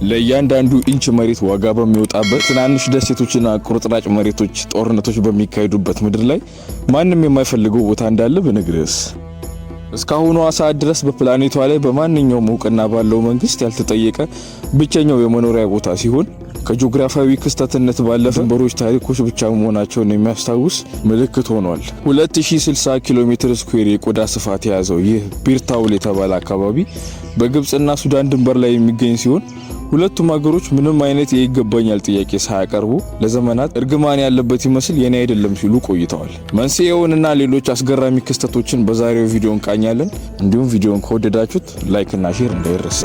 ለእያንዳንዱ ኢንች መሬት ዋጋ በሚወጣበት ትናንሽ ደሴቶችና ቁርጥራጭ መሬቶች ጦርነቶች በሚካሄዱበት ምድር ላይ ማንም የማይፈልገው ቦታ እንዳለ በነግርስ እስካሁኑ ሰዓት ድረስ በፕላኔቷ ላይ በማንኛውም እውቅና ባለው መንግስት ያልተጠየቀ ብቸኛው የመኖሪያ ቦታ ሲሆን ከጂኦግራፊያዊ ክስተትነት ባለፈ በሮች ታሪኮች ብቻ መሆናቸውን የሚያስታውስ ምልክት ሆኗል። 2060 ኪሎ ሜትር ስኩዌር የቆዳ ስፋት የያዘው ይህ ቢርታውል የተባለ አካባቢ በግብጽና ሱዳን ድንበር ላይ የሚገኝ ሲሆን ሁለቱም ሀገሮች ምንም አይነት የይገባኛል ጥያቄ ሳያቀርቡ ለዘመናት እርግማን ያለበት ይመስል የኔ አይደለም ሲሉ ቆይተዋል። መንስኤውንና ሌሎች አስገራሚ ክስተቶችን በዛሬው ቪዲዮ እንቃኛለን። እንዲሁም ቪዲዮን ከወደዳችሁት ላይክ እና ሼር እንዳይረሳ።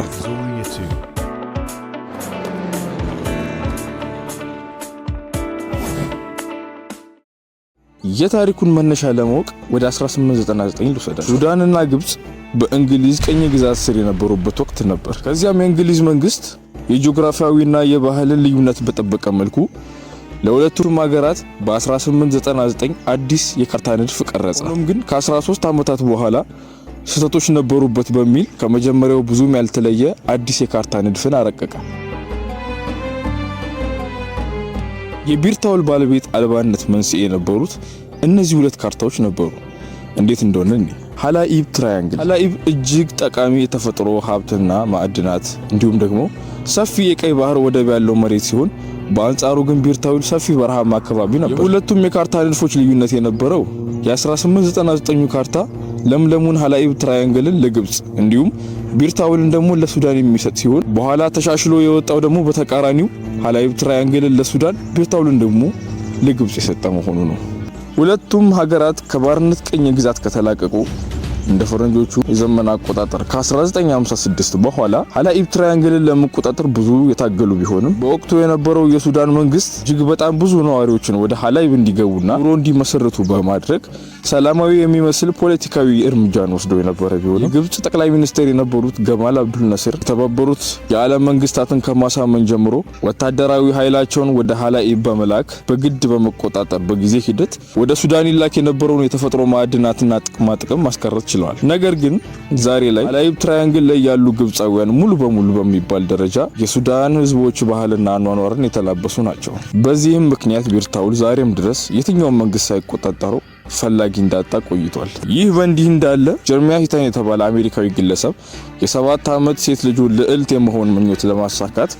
የታሪኩን መነሻ ለማወቅ ወደ 1899 ልውሰዳችሁ። ሱዳንና ግብጽ በእንግሊዝ ቅኝ ግዛት ስር የነበሩበት ወቅት ነበር። ከዚያም የእንግሊዝ መንግስት የጂኦግራፊያዊና የባህልን ልዩነት በጠበቀ መልኩ ለሁለቱም ሀገራት በ1899 አዲስ የካርታ ንድፍ ቀረጸ። ሆኖም ግን ከ13 ዓመታት በኋላ ስህተቶች ነበሩበት በሚል ከመጀመሪያው ብዙም ያልተለየ አዲስ የካርታ ንድፍን አረቀቀ። የቢርታውል ባለቤት አልባነት መንስኤ የነበሩት እነዚህ ሁለት ካርታዎች ነበሩ። እንዴት እንደሆነ ሀላኢብ ትራያንግል። ሀላኢብ እጅግ ጠቃሚ የተፈጥሮ ሀብትና ማዕድናት እንዲሁም ደግሞ ሰፊ የቀይ ባህር ወደብ ያለው መሬት ሲሆን በአንጻሩ ግን ቢርታውል ሰፊ በረሃማ አካባቢ ነበር። የሁለቱም የካርታ ንድፎች ልዩነት የነበረው የ1899 ካርታ ለምለሙን ሀላኢብ ትራያንግልን ለግብጽ እንዲሁም ቢርታውልን ደግሞ ለሱዳን የሚሰጥ ሲሆን በኋላ ተሻሽሎ የወጣው ደግሞ በተቃራኒው ሀላኢብ ትራያንግልን ለሱዳን ቢርታውልን ደግሞ ለግብጽ የሰጠ መሆኑ ነው። ሁለቱም ሀገራት ከባርነት ቅኝ ግዛት ከተላቀቁ እንደ ፈረንጆቹ የዘመን አቆጣጠር ከ1956 በኋላ ሀላኢብ ትራያንግልን ለመቆጣጠር ብዙ የታገሉ ቢሆንም በወቅቱ የነበረው የሱዳን መንግስት እጅግ በጣም ብዙ ነዋሪዎችን ወደ ሀላኢብ እንዲገቡና ኑሮ እንዲመሰርቱ በማድረግ ሰላማዊ የሚመስል ፖለቲካዊ እርምጃን ወስደው የነበረ ቢሆንም ግብጽ ጠቅላይ ሚኒስትር የነበሩት ገማል አብዱል ነስር የተባበሩት የዓለም መንግስታትን ከማሳመን ጀምሮ ወታደራዊ ኃይላቸውን ወደ ሀላኢብ በመላክ በግድ በመቆጣጠር በጊዜ ሂደት ወደ ሱዳን ይላክ የነበረውን የተፈጥሮ ማዕድናትና ጥቅማ ጥቅም ማስቀረት ችለዋል። ነገር ግን ዛሬ ላይ ሀላኢብ ትራያንግል ላይ ያሉ ግብጻውያን ሙሉ በሙሉ በሚባል ደረጃ የሱዳን ህዝቦች ባህልና አኗኗርን የተላበሱ ናቸው። በዚህም ምክንያት ቢርታውል ዛሬም ድረስ የትኛውም መንግስት ሳይቆጣጠረው ፈላጊ እንዳጣ ቆይቷል። ይህ በእንዲህ እንዳለ ጀርሚያ ሂተን የተባለ አሜሪካዊ ግለሰብ የ7 ዓመት ሴት ልጁ ልዕልት የመሆን ምኞት ለማሳካት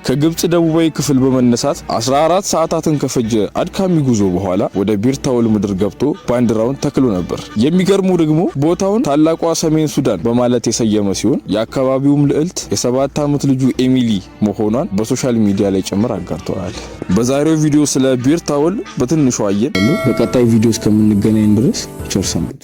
ከግብጽ ደቡባዊ ክፍል በመነሳት 14 ሰዓታትን ከፈጀ አድካሚ ጉዞ በኋላ ወደ ቢርታውል ምድር ገብቶ ባንዲራውን ተክሎ ነበር። የሚገርመው ደግሞ ቦታውን ታላቋ ሰሜን ሱዳን በማለት የሰየመ ሲሆን የአካባቢውም ልዕልት የ7 ዓመት ልጁ ኤሚሊ መሆኗን በሶሻል ሚዲያ ላይ ጭምር አጋርተዋል። በዛሬው ቪዲዮ ስለ ቢርታውል በትንሹ አየን። በቀጣይ ቪዲዮ እስከምንገናኝ ድረስ ቸር ሰንብቱ።